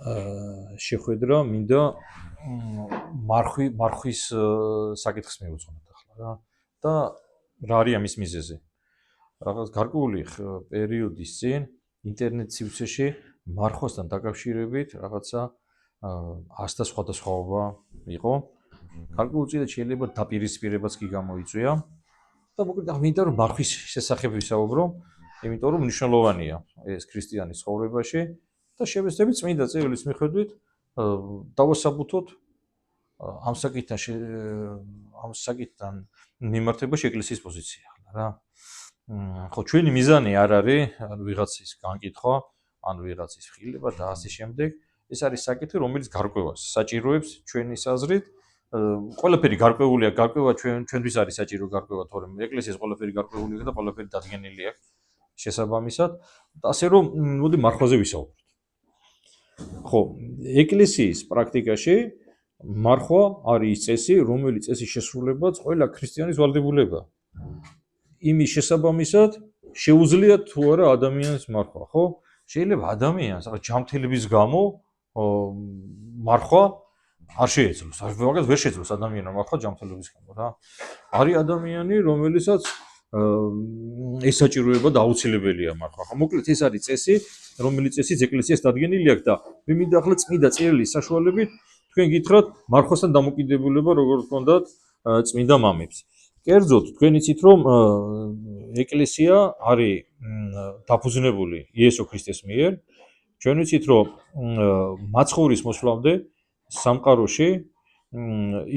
შეხვედრა მინდა მარხვის საკითხს მივუძღვნოთ ახლა რა და რა არის ამის მიზეზი. რაღაც გარკვეული პერიოდის წინ ინტერნეტ სივრცეში მარხვასთან დაკავშირებით რაღაცა ასთა სხვადასხვაობა იყო. გარკვეულ წილად შეიძლება დაპირისპირებაც კი გამოიწვია და მოკლედ მინდა რომ მარხვის შესახებ ვისაუბრო, იმიტომ რომ მნიშვნელოვანია ეს ქრისტიანის ცხოვრებაში. და შევეცდებით წმინდა წერილის მიხედვით დავასაბუთოთ ამ საკითხთან მიმართებაში ეკლესიის პოზიცია რა. ხო, ჩვენი მიზანი არ არის ვიღაცის განკითხვა, ან ვიღაცის ხილება და ასე შემდეგ. ეს არის საკითხი, რომელიც გარკვევას საჭიროებს ჩვენის აზრით. ყველაფერი გარკვეულია, გარკვევა ჩვენთვის არის საჭირო გარკვევა, თორემ ეკლესიის ყველაფერი გარკვეულია და ყველაფერი დადგენილი აქვს შესაბამისად. ასე რომ, მოდი მარხვაზე ვისაუბროთ. ხო, ეკლესიის პრაქტიკაში მარხვა არის ის წესი, რომელიც წესის შესრულებაც ყველა ქრისტიანის ვალდებულება. იმის შესაბამისად შეუძლია თუ არა ადამიანის მარხვა, ხო? შეიძლება ადამიანს ჯანმრთელობის გამო მარხვა არ შეეძლოს. ვაგაც ვერ შეძლოს ადამიანმა მარხვა ჯანმრთელობის გამო რა. არის ადამიანი, რომელსაც ეს საჭიროება და აუცილებელია მარხვა. ხო, მოკლედ ეს არის წესი, რომელიც წესიც ეკლესიას დადგენილი აქვს და მე მინდა ახლა წმინდა წერილის საშუალებით თქვენ გითხრათ მარხვასთან დამოკიდებულება როგორ ჰქონდათ წმინდა მამებს. კერძოდ თქვენ იცით რომ ეკლესია არის დაფუძნებული იესო ქრისტეს მიერ. ჩვენ ვიცით რომ მაცხოვრის მოსვლამდე სამყაროში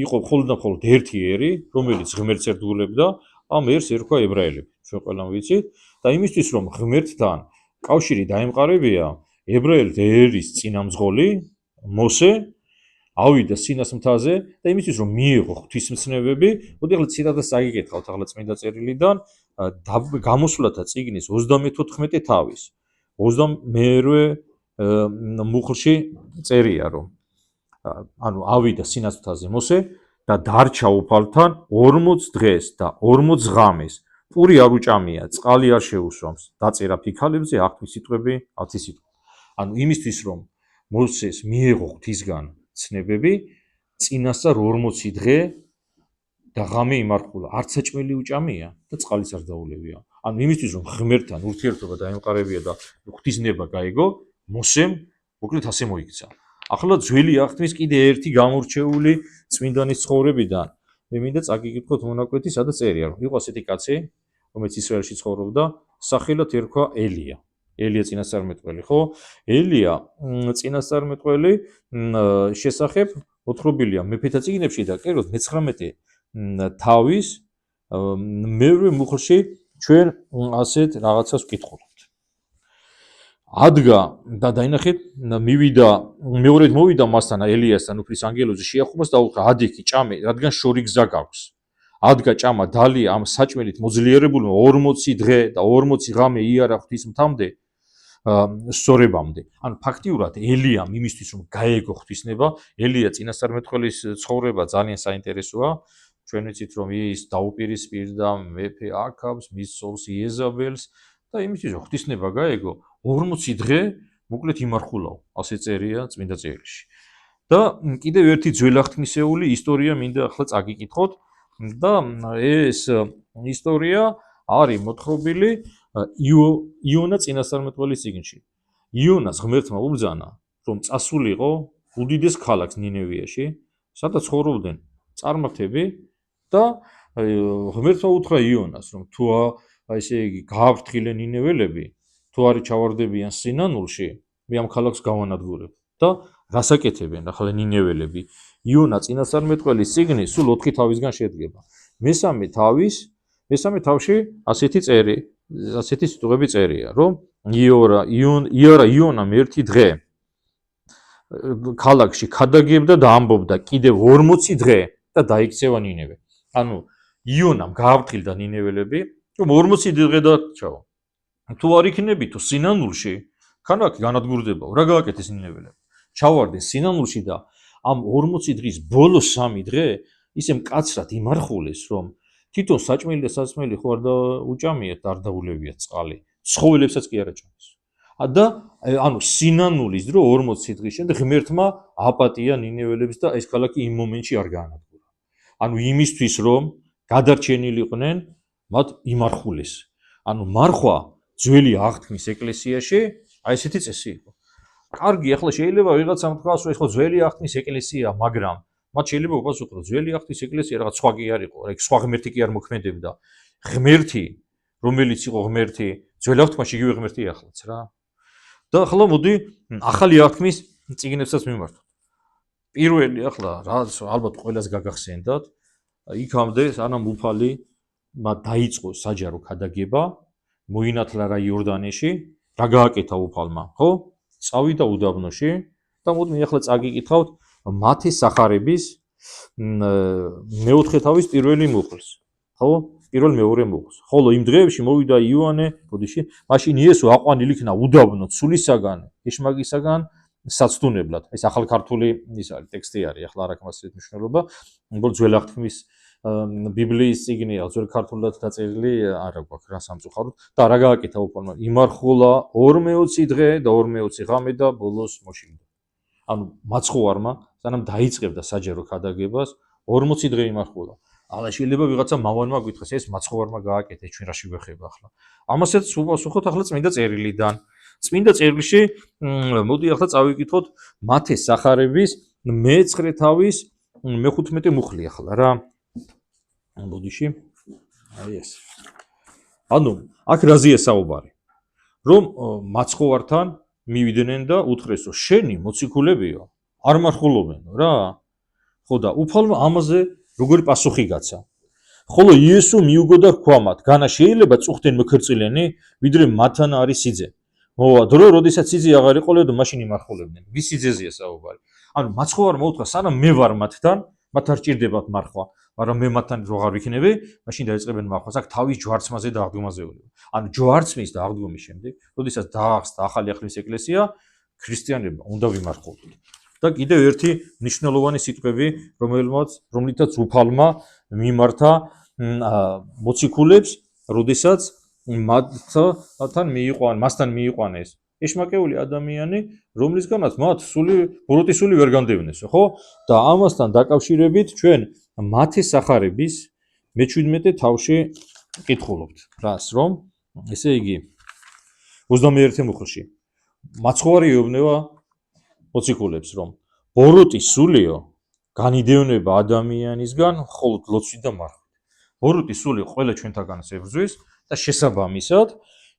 იყო მხოლოდ და მხოლოდ ერთი ერი, რომელიც ღმერთს ერთგულებდა, ამ ერს ერქვა ებრაელები. ჩვენ ყველამ ვიცით და იმისთვის რომ ღმერთთან კავშირი დაემყარებია, ებრაელთა ერის წინამძღოლი მოსე ავიდა სინას მთაზე და იმისთვის რომ მიიღო ღვთისმცნებები, მოდი ახლა ციტატას წაგიკითხავთ ახლა წმინდა წერილიდან, გამოსვლათა წიგნის 34 თავის 22 მუხლში წერია რომ ანუ ავიდა სინას მთაზე მოსე და დარჩა უფალთან 40 დღეს და 40 ღამეს. პური არ უჭამია, წყალი არ შეუსვამს, დაწერა ფიქალებზე აღთქმის სიტყვები, 10 სიტყვა. ანუ იმისთვის რომ მოსეს მიიღო ღვთისგან ცნებები, წინასწარ 40 დღე და ღამე იმართულა, არც საჭმელი უჭამია და წყალიც არ დაულებია. ანუ იმისთვის რომ ღმერთთან ურთიერთობა დაემყარებია და ღვთისნება გაიგო, მოსემ მოკლედ ასე მოიქცა. ახლა ძველი აღთქმის კიდე ერთი გამორჩეული წმინდანის ცხოვრებიდან მე მინდა წაგიკითხოთ მონაკვეთი, სადაც წერია რომ იყო ასეთი კაცი, რომელიც ისრაელში ცხოვრობდა, სახელად ერქვა ელია. ელია წინასწარმეტყველი, ხო? ელია წინასწარმეტყველი შესახებ მოთხრობილია მეფეთა წიგნებში და კერძოდ მე-19 თავის მერვე მუხლში ჩვენ ასეთ რაღაცას ვკითხულობთ. ადგა და დაინახეთ მივიდა მეორედ მოვიდა მასთან ელიასთან უფლის ანგელოზი შეახუბას და უთხრა ადიქი ჭამე რადგან შორი გზა გაქვს. ადგა ჭამა დალია ამ საჭმელით მოძლიერებულმა 40 დღე და 40 ღამე იარა ღვთისმთამდე სწორებამდე. ანუ ფაქტიურად ელიამ იმისთვის რომ გაეგო ღვთისნება, ელია წინასწარმეტყველის ცხოვრება ძალიან საინტერესოა. ჩვენ ვიცით რომ ის დაუპირისპირდა მეფე აქაბს, მის ცოლს იეზაბელს და იმისთვის რომ ღვთისნება გაეგო 40 დღე მოკლედ იმარხულაო, ასე წერია წმინდა წერილში. და კიდევ ერთი ძველახთმისეული ისტორია მინდა ახლა წაგიკითხოთ და ეს ისტორია არის მოთხრობილი იონა წინასწარმეტყველის წიგნში. იონას ღმერთმა უბრძანა, რომ წასულიყო უდიდეს ქალაქს ნინევიაში, სადაც ცხოვრობდნენ წარმართები და ღმერთმა უთხრა იონას, რომ თუ ესე იგი გააფრთხილენ ნინეველები, თუ არის ჩავარდებიან სინანულში, მე ამ ქალაქს გავანადგურებ და რასაკეთებენ ახლა ნინეველები. იონა წინასწარმეტყველის წიგნი სულ 4 თავისგან შედგება. მესამე თავში ასეთი სიტყვები წერია, რომ იონამ ერთი დღე ქალაქში ქადაგებდა და ამბობდა კიდევ 40 დღე და დაიქცევა ნინევე. ანუ იონამ გააფრთხილდა ნინეველები, რომ 40 დღე დარჩაო. თუ არ იქნებითო სინანულში, ქანაკ განადგურდებაო, რა გააკეთეს ნინეველები? ჩავარდნენ სინანულში და ამ 40 დღის ბოლო 3 დღე ისე მკაცრად იმარხულეს, რომ თვითონ საჭმელი და საწმელი ხო არ უჭამიათ, არ დაულებიათ წყალი. ცხოველებსაც კი არ აჭამეს. და ანუ სინანულის დრო 40 დღის შემდეგ ღმერთმა აპატია ნინეველებს და ეს ქალაქი იმ მომენტში არ გაანადგურა. ანუ იმისთვის რომ გადარჩენილიყვნენ მათ იმარხულეს. ანუ მარხვა ძველი აღთქმის ეკლესიაში აი ესეთი წესი იყო. კარგი, ახლა შეიძლება ვიღაცამ თქვას, რომ ეს ხო ძველი აღთქმის ეკლესია, მაგრამ მათ შეიძლება უპასუხოთ, ძველი აღთქმის ეკლესია რაღაც სხვა კი არ იყო, ეგ სხვა ღმერთი კი არ მოქმედებდა. ღმერთი, რომელიც იყო ღმერთი, ძველ აღთქმაში იგივე ღმერთია ახლაც რა. და ახლა მოდი ახალი აღთქმის წიგნებსაც მიმართოთ. პირველი ახლა რაც ალბათ ყველას გაგახსენდათ, იქამდე სანამ უფალი დაიწყო საჯარო ქადაგება, მოინათლა რა იორდანეში, რა გააკეთა უფალმა, ხო? წავიდა უდაბნოში და მოდი ახლა წაგიკითხავთ მათეს სახარების მეოთხე თავის პირველი მუხლს, ხო? პირველ მეორე მუხლს. ხოლო იმ დღეებში მოვიდა იოანე, ბოდიში, მაშინ იესო აყვანილ იქნა უდაბნო ცულისაგან, ეშმაკისაგან საცდუნებლად. ეს ახალ ქართული ის არის ტექსტი არის, ახლა არ აქვს ასეთ მნიშვნელობა. უბრალოდ ძველ აღთქმის ბიბლიის წიგნია, ძველ ქართულად დაწერილი არა გვაქვს რა სამწუხაროდ და რა გააკეთა უფალმა? იმარხულა 40 დღე და 40 ღამე და ბოლოს მოშინდა. ანუ მაცხოვარმა სანამ დაიწყებდა საჯარო ქადაგებას 40 დღე იმარხულა. αλλά შეიძლება ვიღაცა მავანმა გითხრას ეს მაცხოვარმა გააკეთა, ჩვენ რაში ვეხება ახლა. ამასაც უპასუხოთ ახლა წმინდა წერილიდან. წმინდა წერილში მოდი ახლა წავიკითხოთ მათეს სახარების მე-9 თავის მე-15 მუხლი ახლა რა. ბოდიში. აი ეს. ანუ აქ რაზეა საუბარი? რომ მაცხოვართან მივიდნენ და უთხრეს რომ შენი მოციქულებიო არ მარხულობენო რა. ხო და უფალმა ამაზე როგორი პასუხი გაცა? ხოლო იესო მიუგო და თქვა მათ, განა შეიძლება წუხდნენ მქრწილენი, ვიდრე მათთან არის სიძე. მოვა დრო, როდესაც სიძე აღარ იყოლებდა, მაშინ იმარხულებდნენ. ვის სიძეზეა საუბარი? ანუ მაცხოვარმა უთხრა, სანამ მე ვარ მათთან, მათ არ ჭირდებათ მარხვა, მაგრამ მე მათთან როგორ ვიქნები, მაშინ დაიწყებენ მარხვას. აქ თავის ჯვარცმაზე და აღდგომაზე ველოდება. ანუ ჯვარცმის და აღდგომის შემდეგ, როდესაც დაახსნა ახალი ახლის ეკლესია, ქრისტიანებმა უნდა ვიმარხულოთ. და კიდევ ერთი მნიშვნელოვანი სიტყვები, რომლითაც უფალმა მიმართა მოციქულებს, როდესაც მასთან მიიყვანეს ეშმაკეული ადამიანი, რომლისგანაც მათ ბოროტი სული ვერ განდევნესო, ხო? და ამასთან დაკავშირებით ჩვენ მათეს სახარების მე-17 თავში კითხულობთ. რას რომ ესე იგი 21 მუხლში მაცხოვარი ეუბნება მოციქულებს, რომ ბოროტი სულიო განიდევნება ადამიანისგან მხოლოდ ლოცვით და მარხვით. ბოროტი სული ყველა ჩვენთაგანს ებრძვის და შესაბამისად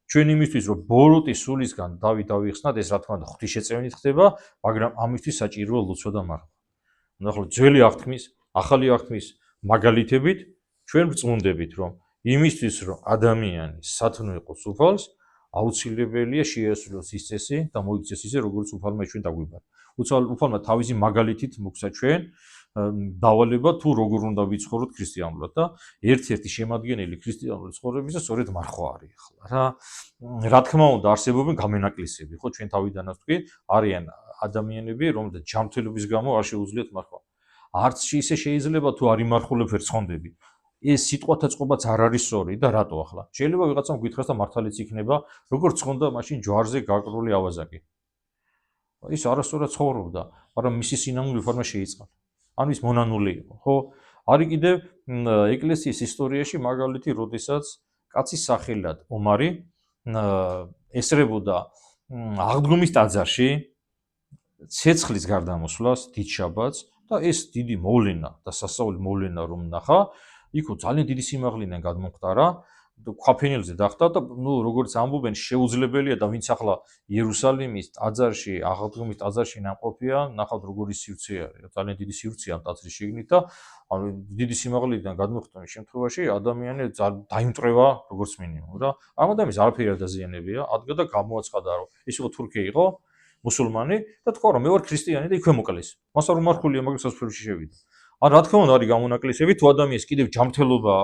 ჩვენ იმისთვის რომ ბოროტი სულისგან დავიხსნათ, ეს რა თქმა უნდა ღვთისშეწევნით ხდება, მაგრამ ამისთვის საჭიროა ლოცვა და მარხვა. ნახოთ ძველი აღთქმის, ახალი აღთქმის მაგალითებით ჩვენ ვწმუნდებით, რომ იმისთვის რომ ადამიანი სათნო იყოს უფალს, აუცილებელია შეასრულოს ის წესი და მოიქცეს ისე, როგორც უფალმა ჩვენ დაგვიბარა. უფალმა თავისი მაგალითით მოგცა ჩვენ დავალება თუ როგორ უნდა ვიცხოვროთ ქრისტიანულად და ერთ-ერთი შემადგენელი ქრისტიანული ცხოვრებისა სწორედ მარხვა არის ახლა რა. რა თქმა უნდა არსებობენ გამენაკლისები, ხო ჩვენ თავიდანაც ვთქვით, არიან ადამიანები, რომელთა ჯანმრთელობის გამო არ შეუძლიათ მარხვა. არც ისე შეიძლება თუ არ იმარხულებ ერთხონდები. ეს სიტყვათა წყობაც არ არის სწორი და რატო ახლა? შეიძლება ვიღაცამ გითხრას და მართალიც იქნება, როგორც ხონდა მაშინ ჯვარზე გაკრული ავაზაკი. ის არასწორად ცხოვრობდა, მაგრამ მისი სინამდვილე ფორმა შეიწყალა. ანუ ის მონანული იყო, ხო? არის კიდევ ეკლესიის ისტორიაში მაგალითი, როდესაც კაცის სახელად ომარი ესრებოდა აღდგომის ტაძარში ცეცხლის გარდამოსვლას დიდ შაბათს და ეს დიდი მოვლენა და სასწაული მოვლენა რომ ნახა, იქ ძალიან დიდი სიმაღლიდან გადმოხტარა, ქვაფენილზე დახტა და როგორც ამბობენ, შეუძლებელია და ვინც ახლა იერუსალიმის ტაძარში, აღდგომის ტაძარში ნამყოფია, ნახავთ როგორი სივრცე არის, ძალიან დიდი სივრცეა ამ ტაძრის შიგნით და ანუ დიდი სიმაღლიდან გადმოხტვის შემთხვევაში ადამიანი დაიმტრევა როგორც მინიმუმ რა. ამ ადამიანს არაფერი არ დაზიანებია, ადგა და გამოაცხადა რომ ის იყო თურქე იყო, მუსულმანი და თქვა რომ მე ვარ ქრისტიანი და იქვე მოკლეს. მას არ უმარხულია, მაგრამ სასწრაფოში შევიდა. ან რა თქმა უნდა არის გამონაკლისები, თუ ადამიანს კიდევ ჯანმრთელობა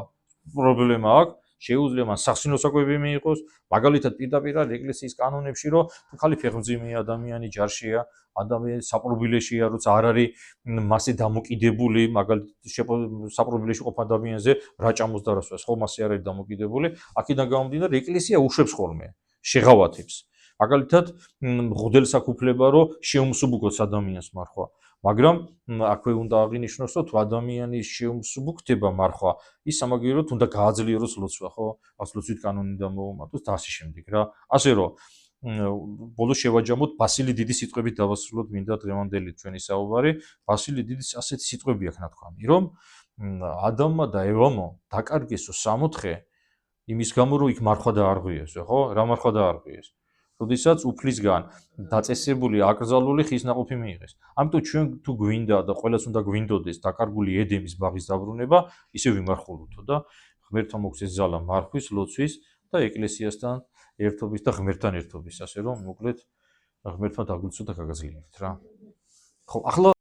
პრობლემა აქვს, შეუძლია მან სახსინო საკვები მიიღოს, მაგალითად პირდაპირ ეკლესიის კანონებში, რომ თუ ხალი ფეხმძიმეა ადამიანი ჯარშია, ადამიანი საპრობილეშია, როცა არ არის მასე დამოკიდებული, მაგალითად საპრობილეში ყოფ ადამიანზე რა ჭამოს და რას ვას, ხო მასე არ არის დამოკიდებული, აქედან გამომდინარე ეკლესია უშვებს ხოლმე, შეღავათებს. მაგალითად მღვდელს აქვს უფლება რომ შეუმსუბუქოს ადამიანს მარხვა, მაგრამ აქვე უნდა აღინიშნოს რომ თუ ადამიანი შეუმსუბუქდება მარხვა ის სამაგიეროდ უნდა გააძლიეროს ლოცვა ხო ას ლოცვით კანონი უნდა მოუმატოს და ასე შემდეგ რა ასე რომ ბოლოს შევაჯამოთ ბასილი დიდის სიტყვებით დავასრულოთ მინდა დღევანდელი ჩვენი საუბარი ბასილი დიდის ასეთი სიტყვები აქვს ნათქვამი რომ ადამმა და ევამო დაკარგესო 64 იმის გამო რომ იქ მარხვა დაარღვიესო ხო რა მარხვა დაარღვიეს როდესაც უფლისგან დაწესებული აკრძალული ხისნაყოფი მიიღეს ამიტომ ჩვენ თუ გვინდა და ყველას უნდა გვინდოდეს დაკარგული ედემის ბაღის დაბრუნება ისე ვიმარხულოთო და ღმერთმა მოგცეს ძალა მარხვის ლოცვის და ეკლესიასთან ერთობის და ღმერთთან ერთობის ასე რომ მოკლედ ღმერთმა დაგვიცო და გაგაძლიერეთ რა ხო ახლა